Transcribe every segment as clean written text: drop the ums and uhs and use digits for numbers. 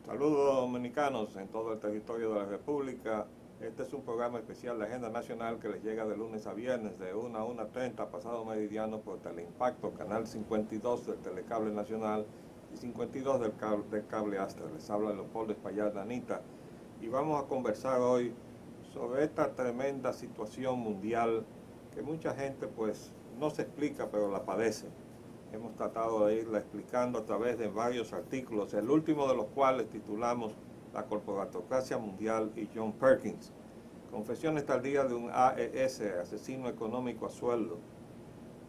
Saludos dominicanos en todo el territorio de la República. Este es un programa especial de Agenda Nacional que les llega de lunes a viernes de 1 a 1:30 pasado meridiano por Teleimpacto, canal 52 del Telecable Nacional y 52 del Cable Astra. Les habla Leopoldo Espaillat Danita y vamos a conversar hoy sobre esta tremenda situación mundial que mucha gente pues no se explica pero la padece. Hemos tratado de irla explicando a través de varios artículos, el último de los cuales titulamos La corporatocracia mundial y John Perkins. Confesiones tardías de un AES, asesino económico a sueldo.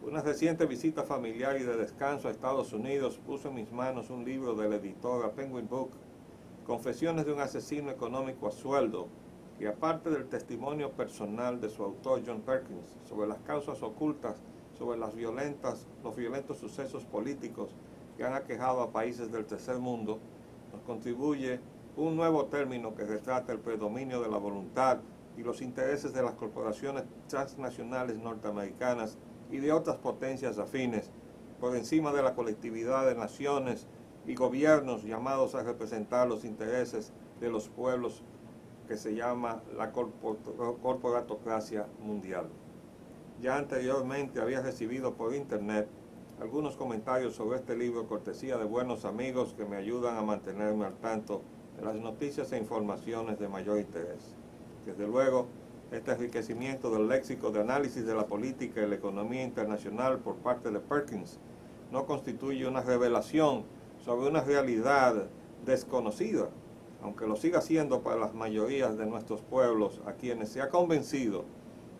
Una reciente visita familiar y de descanso a Estados Unidos puso en mis manos un libro de la editora Penguin Book, Confesiones de un asesino económico a sueldo, que aparte del testimonio personal de su autor John Perkins sobre las causas ocultas sobre los violentos sucesos políticos que han aquejado a países del tercer mundo, nos contribuye un nuevo término que retrata el predominio de la voluntad y los intereses de las corporaciones transnacionales norteamericanas y de otras potencias afines, por encima de la colectividad de naciones y gobiernos llamados a representar los intereses de los pueblos, que se llama la corporatocracia mundial. Ya anteriormente había recibido por internet algunos comentarios sobre este libro, cortesía de buenos amigos que me ayudan a mantenerme al tanto de las noticias e informaciones de mayor interés. Desde luego, este enriquecimiento del léxico de análisis de la política y la economía internacional por parte de Perkins no constituye una revelación sobre una realidad desconocida, aunque lo siga siendo para las mayorías de nuestros pueblos, a quienes se ha convencido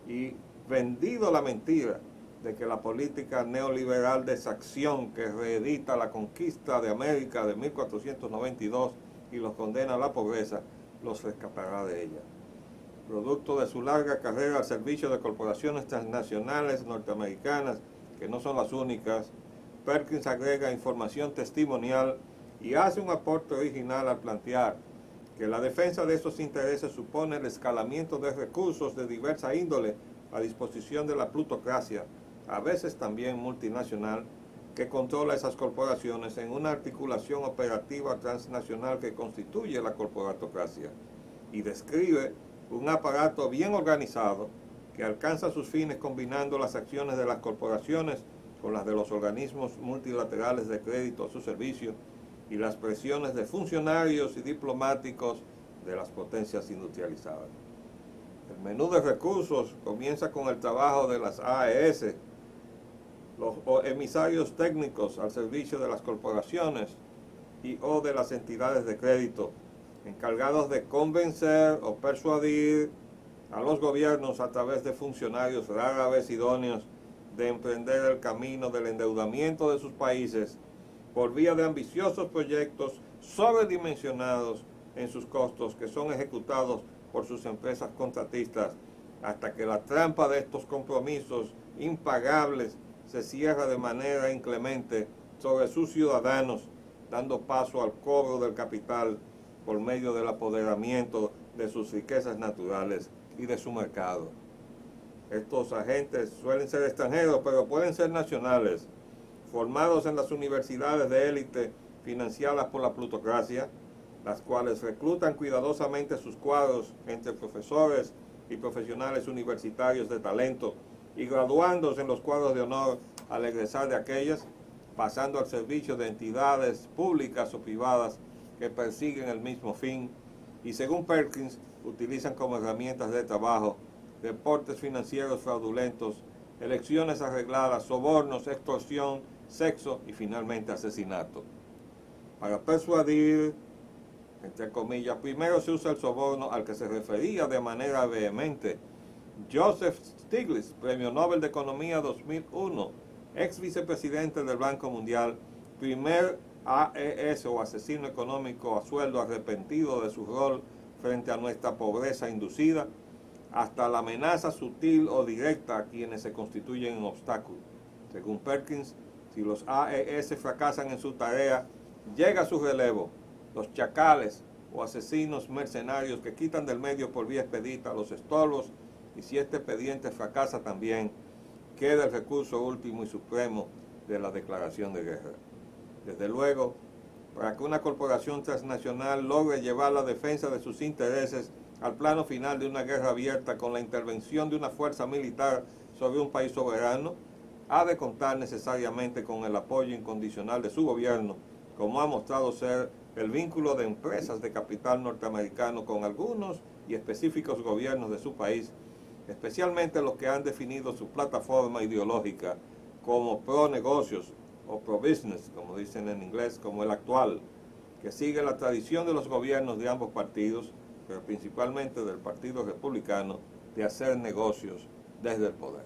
y vendido la mentira de que la política neoliberal de exacción que reedita la conquista de América de 1492 y los condena a la pobreza, los rescatará de ella. Producto de su larga carrera al servicio de corporaciones transnacionales norteamericanas, que no son las únicas, Perkins agrega información testimonial y hace un aporte original al plantear que la defensa de estos intereses supone el escalamiento de recursos de diversa índole a disposición de la plutocracia, a veces también multinacional, que controla esas corporaciones en una articulación operativa transnacional que constituye la corporatocracia, y describe un aparato bien organizado que alcanza sus fines combinando las acciones de las corporaciones con las de los organismos multilaterales de crédito a su servicio y las presiones de funcionarios y diplomáticos de las potencias industrializadas. El menú de recursos comienza con el trabajo de las AES, los emisarios técnicos al servicio de las corporaciones y o de las entidades de crédito, encargados de convencer o persuadir a los gobiernos a través de funcionarios rara vez idóneos de emprender el camino del endeudamiento de sus países por vía de ambiciosos proyectos sobredimensionados en sus costos que son ejecutados por sus empresas contratistas, hasta que la trampa de estos compromisos impagables se cierra de manera inclemente sobre sus ciudadanos, dando paso al cobro del capital por medio del apoderamiento de sus riquezas naturales y de su mercado. Estos agentes suelen ser extranjeros, pero pueden ser nacionales, formados en las universidades de élite financiadas por la plutocracia, las cuales reclutan cuidadosamente sus cuadros entre profesores y profesionales universitarios de talento y graduándose en los cuadros de honor al egresar de aquellas, pasando al servicio de entidades públicas o privadas que persiguen el mismo fin y, según Perkins, utilizan como herramientas de trabajo reportes financieros fraudulentos, elecciones arregladas, sobornos, extorsión, sexo y finalmente asesinato. Para persuadir, entre comillas, primero se usa el soborno al que se refería de manera vehemente Joseph Stiglitz, Premio Nobel de Economía 2001, ex vicepresidente del Banco Mundial, primer AES o asesino económico a sueldo arrepentido de su rol frente a nuestra pobreza inducida, hasta la amenaza sutil o directa a quienes se constituyen en obstáculo. Según Perkins, si los AES fracasan en su tarea, llega su relevo, los chacales o asesinos mercenarios que quitan del medio por vía expedita los estorbos, y si este expediente fracasa también, queda el recurso último y supremo de la declaración de guerra. Desde luego, para que una corporación transnacional logre llevar la defensa de sus intereses al plano final de una guerra abierta con la intervención de una fuerza militar sobre un país soberano, ha de contar necesariamente con el apoyo incondicional de su gobierno, como ha mostrado ser el vínculo de empresas de capital norteamericano con algunos y específicos gobiernos de su país, especialmente los que han definido su plataforma ideológica como pro-negocios o pro-business, como dicen en inglés, como el actual, que sigue la tradición de los gobiernos de ambos partidos, pero principalmente del Partido Republicano, de hacer negocios desde el poder.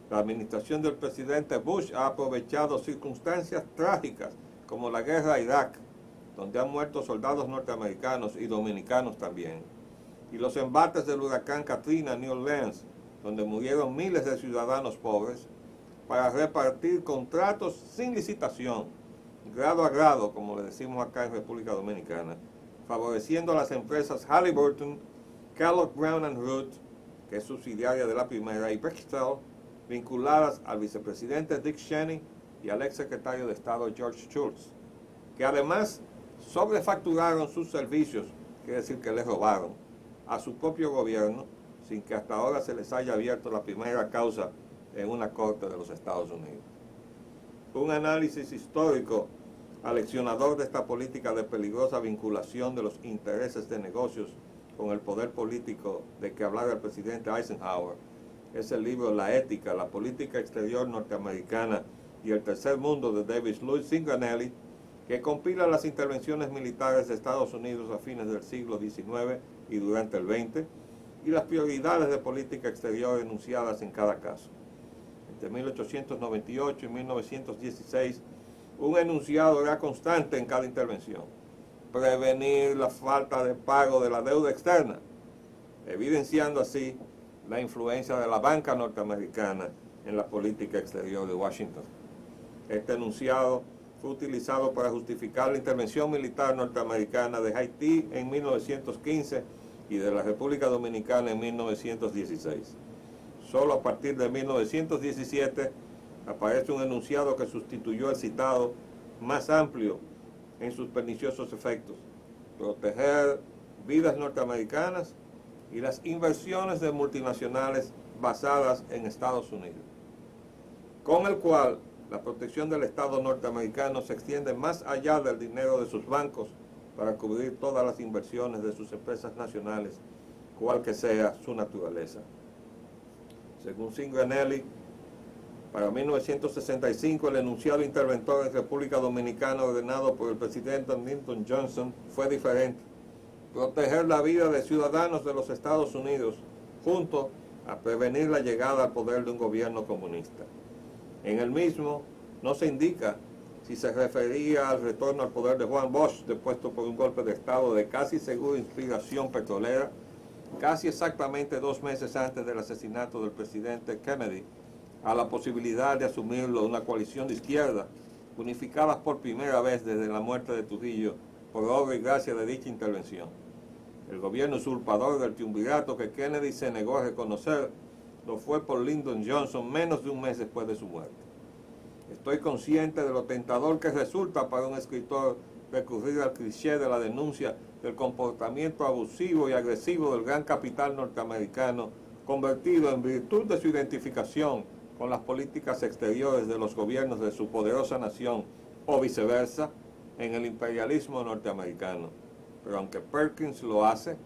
La administración del presidente Bush ha aprovechado circunstancias trágicas como la guerra a Irak, donde han muerto soldados norteamericanos y dominicanos también, y los embates del huracán Katrina en New Orleans, donde murieron miles de ciudadanos pobres, para repartir contratos sin licitación, grado a grado, como le decimos acá en República Dominicana, favoreciendo a las empresas Halliburton, Kellogg Brown and Root, que es subsidiaria de la primera, y Bechtel, vinculadas al vicepresidente Dick Cheney y al exsecretario de Estado George Shultz, que además sobrefacturaron sus servicios, quiere decir que les robaron, a su propio gobierno, sin que hasta ahora se les haya abierto la primera causa en una corte de los Estados Unidos. Un análisis histórico aleccionador de esta política de peligrosa vinculación de los intereses de negocios con el poder político de que hablara el presidente Eisenhower es el libro La ética, la política exterior norteamericana y el tercer mundo de David Louis Zingranelli, que compila las intervenciones militares de Estados Unidos a fines del siglo XIX y durante el XX, y las prioridades de política exterior enunciadas en cada caso. Entre 1898 y 1916, un enunciado era constante en cada intervención: prevenir la falta de pago de la deuda externa, evidenciando así la influencia de la banca norteamericana en la política exterior de Washington. Este enunciado fue utilizado para justificar la intervención militar norteamericana de Haití en 1915 y de la República Dominicana en 1916. Solo a partir de 1917 aparece un enunciado que sustituyó el citado, más amplio en sus perniciosos efectos: proteger vidas norteamericanas y las inversiones de multinacionales basadas en Estados Unidos, con el cual la protección del Estado norteamericano se extiende más allá del dinero de sus bancos para cubrir todas las inversiones de sus empresas nacionales, cual que sea su naturaleza. Según Zingranelli, para 1965 el enunciado interventor en República Dominicana ordenado por el presidente Lyndon Johnson fue diferente: proteger la vida de ciudadanos de los Estados Unidos junto a prevenir la llegada al poder de un gobierno comunista. En el mismo no se indica si se refería al retorno al poder de Juan Bosch, depuesto por un golpe de Estado de casi segura inspiración petrolera, casi exactamente 2 meses antes del asesinato del presidente Kennedy, a la posibilidad de asumirlo una coalición de izquierda, unificada por primera vez desde la muerte de Trujillo, por obra y gracia de dicha intervención. El gobierno usurpador del triunvirato que Kennedy se negó a reconocer lo fue por Lyndon Johnson menos de un mes después de su muerte. Estoy consciente de lo tentador que resulta para un escritor recurrir al cliché de la denuncia del comportamiento abusivo y agresivo del gran capital norteamericano, convertido en virtud de su identificación con las políticas exteriores de los gobiernos de su poderosa nación, o viceversa, en el imperialismo norteamericano. Pero aunque Perkins lo hace,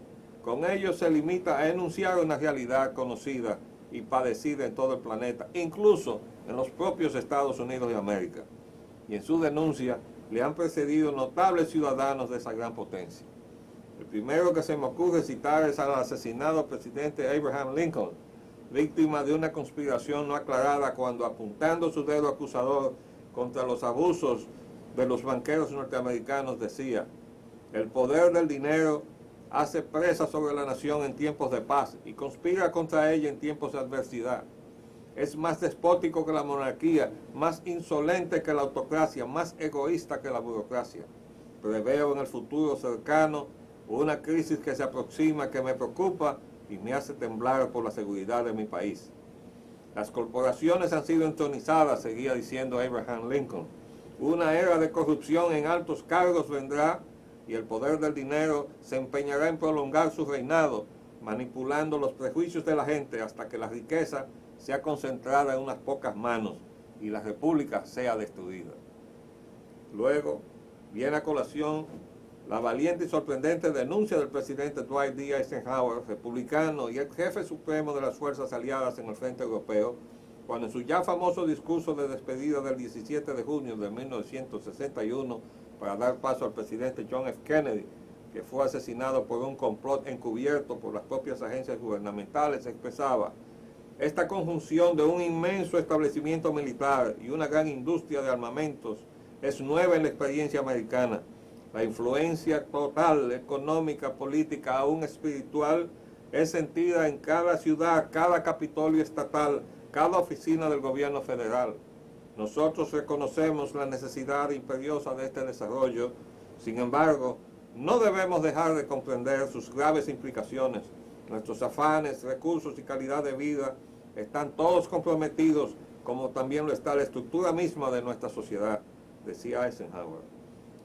con ello se limita a enunciar una realidad conocida y padecida en todo el planeta, incluso en los propios Estados Unidos de América. Y en su denuncia le han precedido notables ciudadanos de esa gran potencia. El primero que se me ocurre citar es al asesinado presidente Abraham Lincoln, víctima de una conspiración no aclarada cuando, apuntando su dedo acusador contra los abusos de los banqueros norteamericanos, decía: el poder del dinero hace presa sobre la nación en tiempos de paz y conspira contra ella en tiempos de adversidad. Es más despótico que la monarquía, más insolente que la autocracia, más egoísta que la burocracia. Preveo en el futuro cercano una crisis que se aproxima, que me preocupa y me hace temblar por la seguridad de mi país. Las corporaciones han sido entronizadas, seguía diciendo Abraham Lincoln, Una era de corrupción en altos cargos vendrá y el poder del dinero se empeñará en prolongar su reinado, manipulando los prejuicios de la gente hasta que la riqueza sea concentrada en unas pocas manos y la república sea destruida. Luego viene a colación la valiente y sorprendente denuncia del presidente Dwight D. Eisenhower, republicano y el jefe supremo de las fuerzas aliadas en el frente europeo, cuando en su ya famoso discurso de despedida del 17 de junio de 1961, para dar paso al presidente John F. Kennedy, que fue asesinado por un complot encubierto por las propias agencias gubernamentales, expresaba: esta conjunción de un inmenso establecimiento militar y una gran industria de armamentos es nueva en la experiencia americana. La influencia total, económica, política, aún espiritual, es sentida en cada ciudad, cada capitolio estatal, cada oficina del gobierno federal. Nosotros reconocemos la necesidad imperiosa de este desarrollo. Sin embargo, no debemos dejar de comprender sus graves implicaciones. Nuestros afanes, recursos y calidad de vida están todos comprometidos, como también lo está la estructura misma de nuestra sociedad, decía Eisenhower.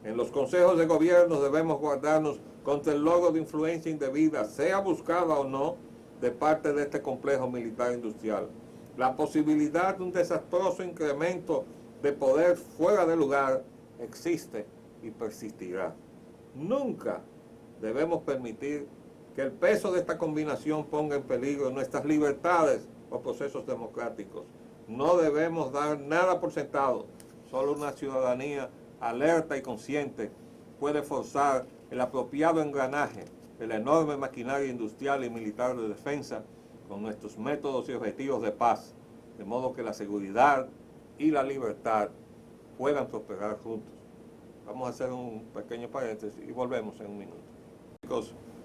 En los consejos de gobierno debemos guardarnos contra el logro de influencia indebida, sea buscada o no, de parte de este complejo militar industrial. La posibilidad de un desastroso incremento de poder fuera de lugar existe y persistirá. Nunca debemos permitir que el peso de esta combinación ponga en peligro nuestras libertades o procesos democráticos. No debemos dar nada por sentado. Solo una ciudadanía alerta y consciente puede forzar el apropiado engranaje de la enorme maquinaria industrial y militar de defensa con nuestros métodos y objetivos de paz, de modo que la seguridad y la libertad puedan prosperar juntos. Vamos a hacer un pequeño paréntesis y volvemos en un minuto.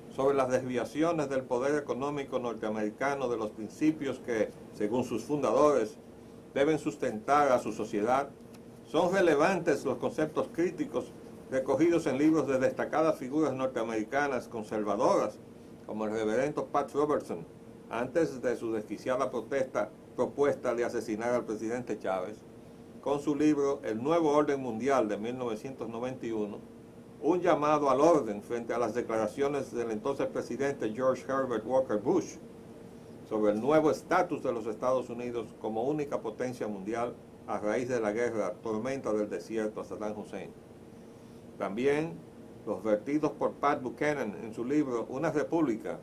Sobre las desviaciones del poder económico norteamericano de los principios que, según sus fundadores, deben sustentar a su sociedad, son relevantes los conceptos críticos recogidos en libros de destacadas figuras norteamericanas conservadoras, como el reverendo Pat Robertson, antes de su desquiciada propuesta de asesinar al presidente Chávez, con su libro El Nuevo Orden Mundial de 1991, un llamado al orden frente a las declaraciones del entonces presidente George Herbert Walker Bush sobre el nuevo estatus de los Estados Unidos como única potencia mundial a raíz de la guerra tormenta del desierto a Saddam Hussein. También los vertidos por Pat Buchanan en su libro Una República,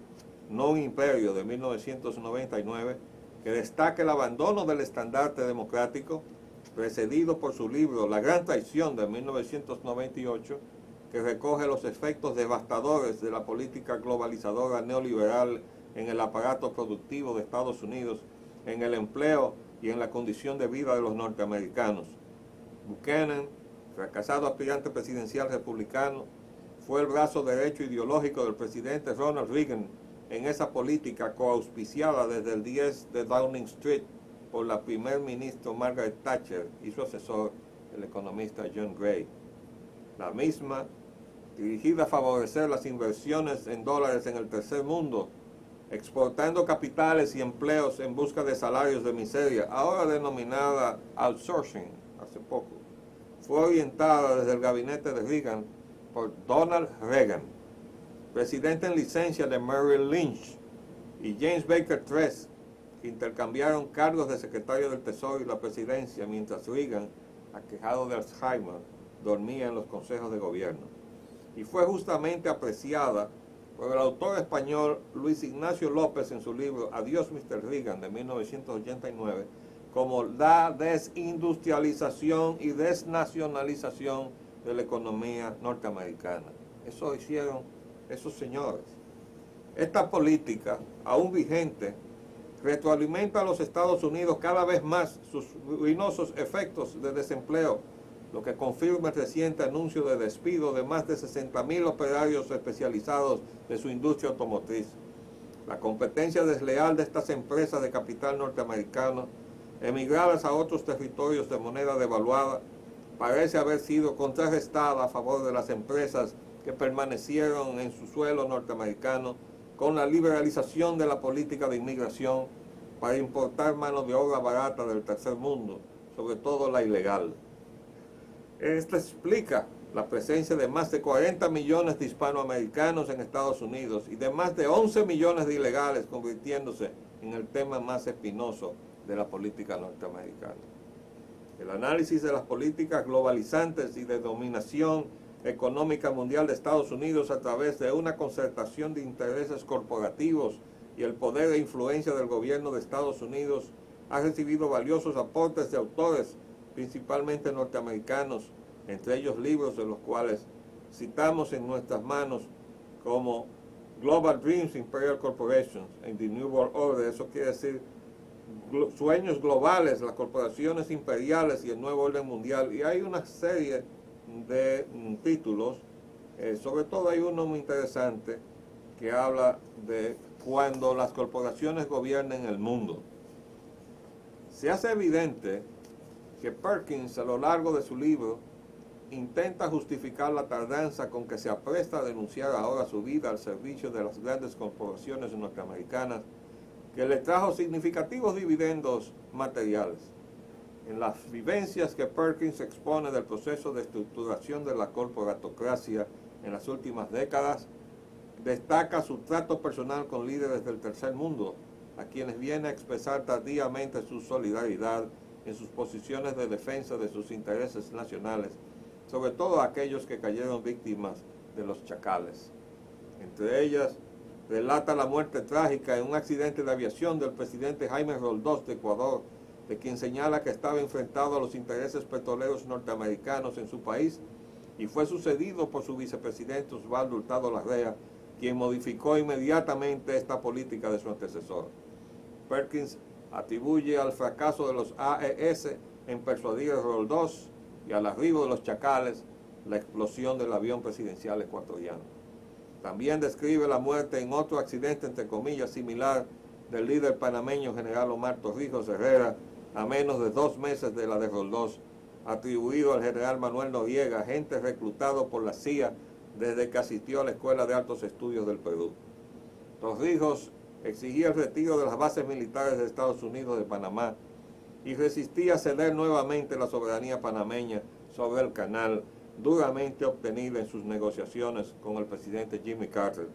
no un imperio, de 1999, que destaca el abandono del estandarte democrático, precedido por su libro La Gran Traición de 1998, que recoge los efectos devastadores de la política globalizadora neoliberal en el aparato productivo de Estados Unidos, en el empleo y en la condición de vida de los norteamericanos. Buchanan, fracasado aspirante presidencial republicano, fue el brazo derecho ideológico del presidente Ronald Reagan en esa política coauspiciada desde el 10 de Downing Street por la primer ministra Margaret Thatcher y su asesor, el economista John Gray. La misma, dirigida a favorecer las inversiones en dólares en el tercer mundo, exportando capitales y empleos en busca de salarios de miseria, ahora denominada outsourcing, hace poco, fue orientada desde el gabinete de Reagan por Donald Reagan, presidente en licencia de Merrill Lynch, y James Baker III, que intercambiaron cargos de secretario del Tesoro y la presidencia, mientras Reagan, aquejado de Alzheimer, dormía en los consejos de gobierno. Y fue justamente apreciada por el autor español Luis Ignacio López en su libro Adiós Mr. Reagan de 1989, como la desindustrialización y desnacionalización de la economía norteamericana. Eso hicieron esos señores. Esta política, aún vigente, retroalimenta a los Estados Unidos cada vez más sus ruinosos efectos de desempleo, lo que confirma el reciente anuncio de despido de más de 60,000 operarios especializados de su industria automotriz. La competencia desleal de estas empresas de capital norteamericano, emigradas a otros territorios de moneda devaluada, parece haber sido contrarrestada a favor de las empresas que permanecieron en su suelo norteamericano con la liberalización de la política de inmigración para importar mano de obra barata del tercer mundo, sobre todo la ilegal. Esto explica la presencia de más de 40 millones de hispanoamericanos en Estados Unidos y de más de 11 millones de ilegales, convirtiéndose en el tema más espinoso de la política norteamericana. El análisis de las políticas globalizantes y de dominación económica mundial de Estados Unidos a través de una concertación de intereses corporativos y el poder e influencia del gobierno de Estados Unidos ha recibido valiosos aportes de autores, principalmente norteamericanos, entre ellos libros de los cuales citamos en nuestras manos como Global Dreams, Imperial Corporations, and the New World Order. Eso quiere decir sueños globales, las corporaciones imperiales y el nuevo orden mundial. Y hay una serie de títulos, sobre todo hay uno muy interesante que habla de cuando las corporaciones gobiernen el mundo. Se hace evidente que Perkins, a lo largo de su libro, intenta justificar la tardanza con que se apresta a denunciar ahora su vida al servicio de las grandes corporaciones norteamericanas, que le trajo significativos dividendos materiales. En las vivencias que Perkins expone del proceso de estructuración de la corporatocracia en las últimas décadas, destaca su trato personal con líderes del tercer mundo, a quienes viene a expresar tardíamente su solidaridad en sus posiciones de defensa de sus intereses nacionales, sobre todo aquellos que cayeron víctimas de los chacales. Entre ellas, relata la muerte trágica en un accidente de aviación del presidente Jaime Roldós de Ecuador, de quien señala que estaba enfrentado a los intereses petroleros norteamericanos en su país y fue sucedido por su vicepresidente Osvaldo Hurtado Larrea, quien modificó inmediatamente esta política de su antecesor. Perkins atribuye al fracaso de los AES en persuadir a Roldós y al arribo de los chacales la explosión del avión presidencial ecuatoriano. También describe la muerte en otro accidente, entre comillas, similar del líder panameño general Omar Torrijos Herrera, a menos de 2 meses de la de Roldós, atribuido al general Manuel Noriega, agente reclutado por la CIA desde que asistió a la Escuela de Altos Estudios del Perú. Torrijos exigía el retiro de las bases militares de Estados Unidos de Panamá y resistía ceder nuevamente la soberanía panameña sobre el canal, duramente obtenida en sus negociaciones con el presidente Jimmy Carter,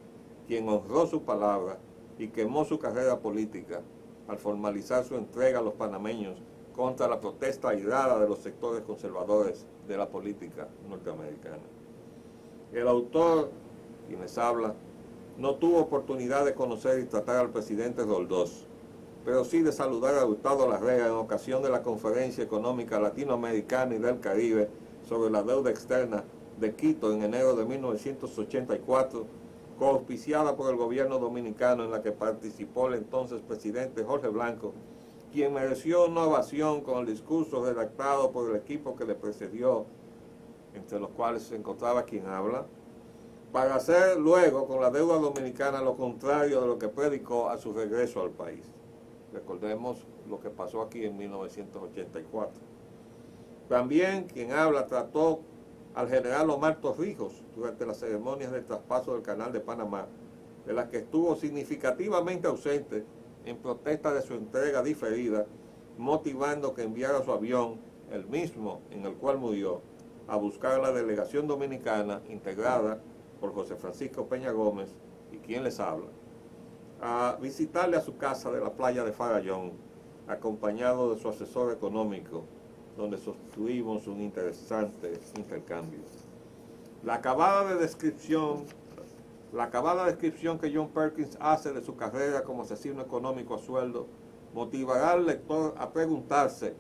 quien honró su palabra y quemó su carrera política al formalizar su entrega a los panameños contra la protesta airada de los sectores conservadores de la política norteamericana. El autor, quien les habla, no tuvo oportunidad de conocer y tratar al presidente Roldós, pero sí de saludar a Hurtado Larrea en ocasión de la Conferencia Económica Latinoamericana y del Caribe sobre la deuda externa de Quito en enero de 1984, coauspiciada por el gobierno dominicano, en la que participó el entonces presidente Jorge Blanco, quien mereció una ovación con el discurso redactado por el equipo que le precedió, entre los cuales se encontraba quien habla, para hacer luego con la deuda dominicana lo contrario de lo que predicó a su regreso al país. Recordemos lo que pasó aquí en 1984. También quien habla trató al general Omar Torrijos durante las ceremonias de traspaso del Canal de Panamá, de las que estuvo significativamente ausente en protesta de su entrega diferida, motivando que enviara su avión, el mismo en el cual murió, a buscar a la delegación dominicana integrada por José Francisco Peña Gómez y quien les habla, a visitarle a su casa de la playa de Farallón, acompañado de su asesor económico, donde sostuvimos un interesante intercambio. La acabada descripción que John Perkins hace de su carrera como asesino económico a sueldo motivará al lector a preguntarse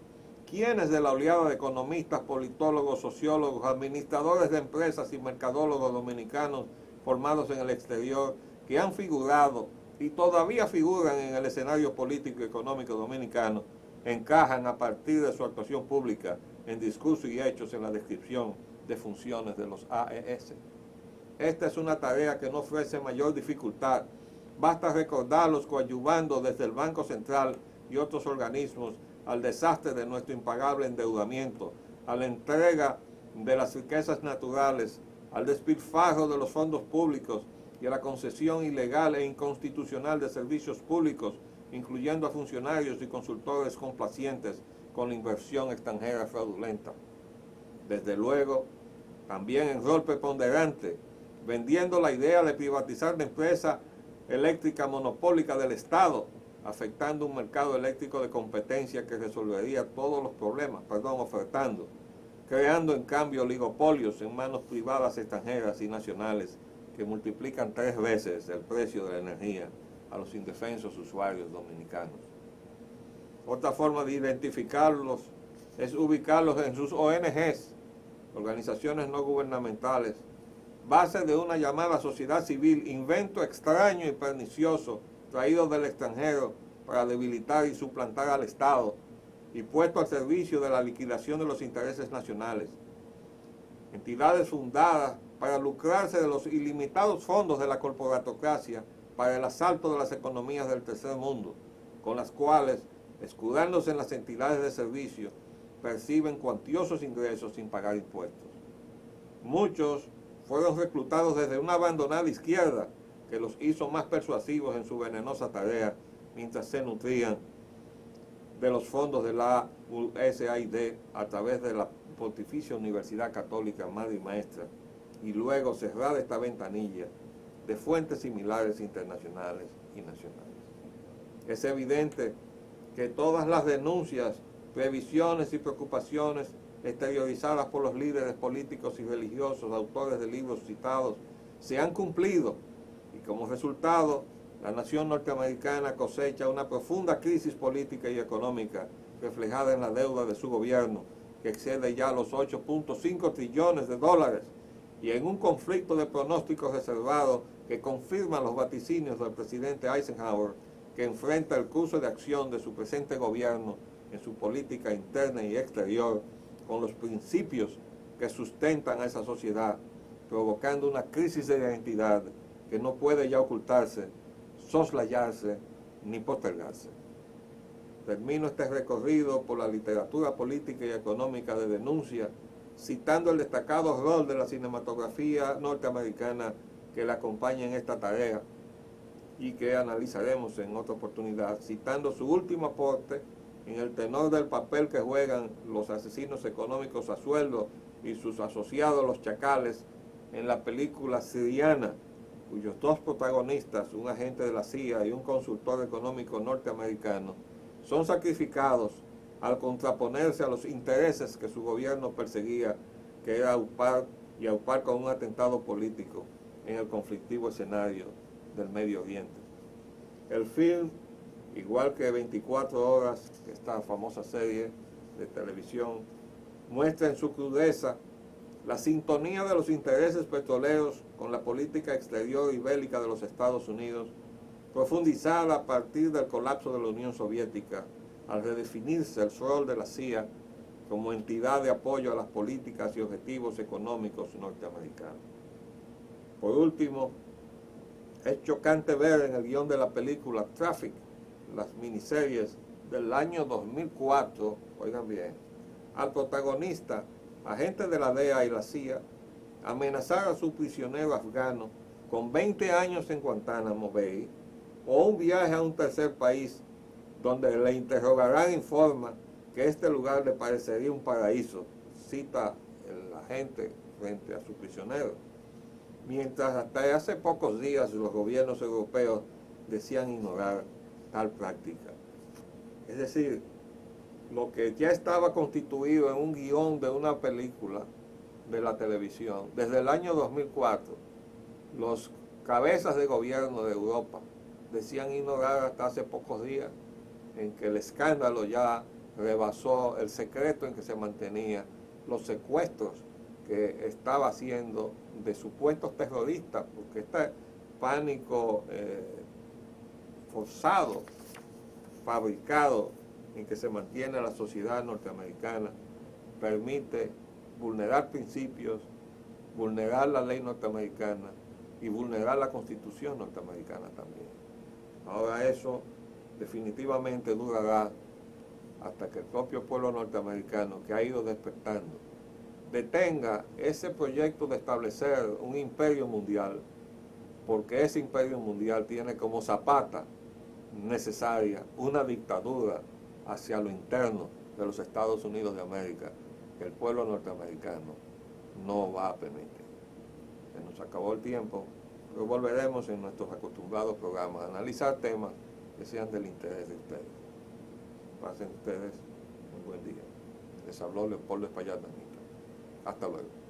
quiénes de la oleada de economistas, politólogos, sociólogos, administradores de empresas y mercadólogos dominicanos formados en el exterior que han figurado y todavía figuran en el escenario político y económico dominicano encajan a partir de su actuación pública en discurso y hechos en la descripción de funciones de los AES. Esta es una tarea que no ofrece mayor dificultad. Basta recordarlos coadyuvando desde el Banco Central y otros organismos al desastre de nuestro impagable endeudamiento, a la entrega de las riquezas naturales, al despilfarro de los fondos públicos y a la concesión ilegal e inconstitucional de servicios públicos, incluyendo a funcionarios y consultores complacientes con la inversión extranjera fraudulenta. Desde luego, también en rol preponderante, vendiendo la idea de privatizar la empresa eléctrica monopólica del Estado, afectando un mercado eléctrico de competencia que resolvería todos los problemas, ofertando, creando en cambio oligopolios en manos privadas extranjeras y nacionales que multiplican 3 veces el precio de la energía a los indefensos usuarios dominicanos. Otra forma de identificarlos es ubicarlos en sus ONGs, organizaciones no gubernamentales, base de una llamada sociedad civil, invento extraño y pernicioso traído del extranjero para debilitar y suplantar al Estado y puesto al servicio de la liquidación de los intereses nacionales. Entidades fundadas para lucrarse de los ilimitados fondos de la corporatocracia para el asalto de las economías del tercer mundo, con las cuales, escudándose en las entidades de servicio, perciben cuantiosos ingresos sin pagar impuestos. Muchos fueron reclutados desde una abandonada izquierda que los hizo más persuasivos en su venenosa tarea mientras se nutrían de los fondos de la USAID a través de la Pontificia Universidad Católica Madre y Maestra, y luego cerrar esta ventanilla de fuentes similares internacionales y nacionales. Es evidente que todas las denuncias, previsiones y preocupaciones exteriorizadas por los líderes políticos y religiosos, autores de libros citados, se han cumplido y como resultado la nación norteamericana cosecha una profunda crisis política y económica reflejada en la deuda de su gobierno, que excede ya los 8.5 trillones de dólares, y en un conflicto de pronósticos reservados que confirman los vaticinios del presidente Eisenhower, que enfrenta el curso de acción de su presente gobierno en su política interna y exterior con los principios que sustentan a esa sociedad, provocando una crisis de identidad que no puede ya ocultarse, soslayarse ni postergarse. Termino este recorrido por la literatura política y económica de denuncia, citando el destacado rol de la cinematografía norteamericana que la acompaña en esta tarea y que analizaremos en otra oportunidad, citando su último aporte en el tenor del papel que juegan los asesinos económicos a sueldo y sus asociados los chacales en la película Siriana, cuyos dos protagonistas, un agente de la CIA y un consultor económico norteamericano, son sacrificados al contraponerse a los intereses que su gobierno perseguía, que era aupar con un atentado político en el conflictivo escenario del Medio Oriente. El film, igual que 24 horas, esta famosa serie de televisión, muestra en su crudeza la sintonía de los intereses petroleros con la política exterior y bélica de los Estados Unidos, profundizada a partir del colapso de la Unión Soviética, al redefinirse el rol de la CIA como entidad de apoyo a las políticas y objetivos económicos norteamericanos. Por último, es chocante ver en el guión de la película Traffic, las miniseries del año 2004, oigan bien, al protagonista, agente de la DEA y la CIA, amenazar a su prisionero afgano con 20 años en Guantánamo Bay o un viaje a un tercer país donde le interrogarán en forma que este lugar le parecería un paraíso, cita el agente frente a su prisionero. Mientras hasta hace pocos días los gobiernos europeos decían ignorar tal práctica. Es decir, lo que ya estaba constituido en un guión de una película de la televisión, desde el año 2004, los cabezas de gobierno de Europa decían ignorar hasta hace pocos días, en que el escándalo ya rebasó el secreto en que se mantenía los secuestros que estaba haciendo de supuestos terroristas, porque este pánico forzado, fabricado en que se mantiene la sociedad norteamericana, permite vulnerar principios, vulnerar la ley norteamericana y vulnerar la Constitución norteamericana también. Ahora eso definitivamente durará hasta que el propio pueblo norteamericano, que ha ido despertando, detenga ese proyecto de establecer un imperio mundial, porque ese imperio mundial tiene como zapata necesaria una dictadura hacia lo interno de los Estados Unidos de América, que el pueblo norteamericano no va a permitir. Se nos acabó el tiempo, pero volveremos en nuestros acostumbrados programas a analizar temas que sean del interés de ustedes. Pasen ustedes un buen día. Les habló Leopoldo Espaillat. Hasta luego.